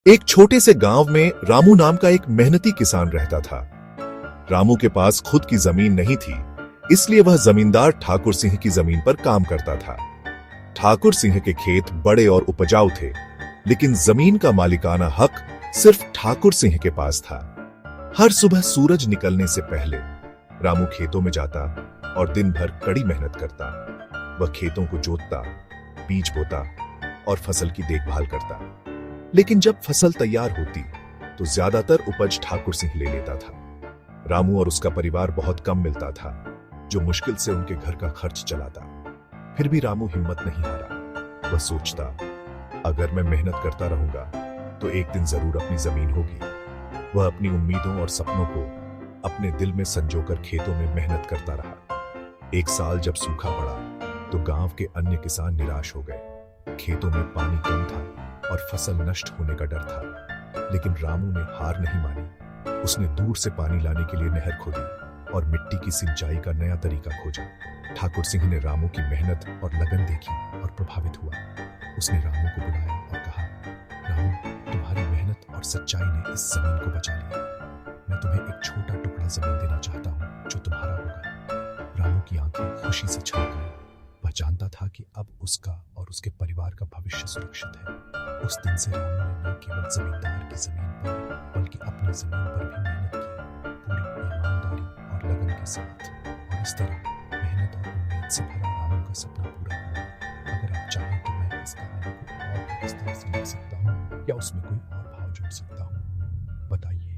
एक छोटे से गांव में रामू नाम का एक मेहनती किसान रहता था। रामू के पास खुद की जमीन नहीं थी, इसलिए वह जमींदार ठाकुर सिंह की जमीन पर काम करता था। ठाकुर सिंह के खेत बड़े और उपजाऊ थे, लेकिन जमीन का मालिकाना हक सिर्फ ठाकुर सिंह के पास था। हर सुबह सूरज निकलने से पहले रामू खेतों में जाता और दिन भर कड़ी मेहनत करता। वह खेतों को जोतता, बीज बोता और फसल की देखभाल करता। लेकिन जब फसल तैयार होती तो ज्यादातर उपज ठाकुर सिंह ले लेता था। रामू और उसका परिवार बहुत कम मिलता था, जो मुश्किल से उनके घर का खर्च चलाता। फिर भी रामू हिम्मत नहीं हारा। वह सोचता, अगर मैं मेहनत करता रहूंगा तो एक दिन जरूर अपनी जमीन होगी। वह अपनी उम्मीदों और सपनों को अपने दिल में संजोकर खेतों में मेहनत करता रहा। एक साल जब सूखा पड़ा तो गांव के अन्य किसान निराश हो गए। खेतों में पानी कम था और फसल नष्ट होने का डर था, लेकिन रामू ने हार नहीं मानी। उसने दूर से पानी लाने के लिए नहर खोदी और मिट्टी की सिंचाई का नया तरीका खोजा। ठाकुर सिंह ने रामू की मेहनत और लगन देखी और प्रभावित हुआ। उसने रामू को बुलाया और कहा, रामू, तुम्हारी मेहनत और सच्चाई ने इस जमीन को बचा लिया। मैं तुम्हें एक छोटा टुकड़ा जमीन देना चाहता हूँ जो तुम्हारा होगा। रामू की आंखें खुशी से छलक गईं। वह जानता था कि अब उसका और उसके परिवार का भविष्य सुरक्षित है। उस दिन से रामू ने न केवल जमींदार की जमीन पर बल्कि अपनी जमीन पर भी मेहनत की, पूरी ईमानदारी और लगन के साथ। और इस तरह मेहनत और उम्मीद से भरा रामू का सपना पूरा हुआ। अगर आप चाहें तो मैं इस कहानी को और भी विस्तार से लिख सकता हूँ या उसमें कोई और भाव जोड़ सकता हूँ। बताइए।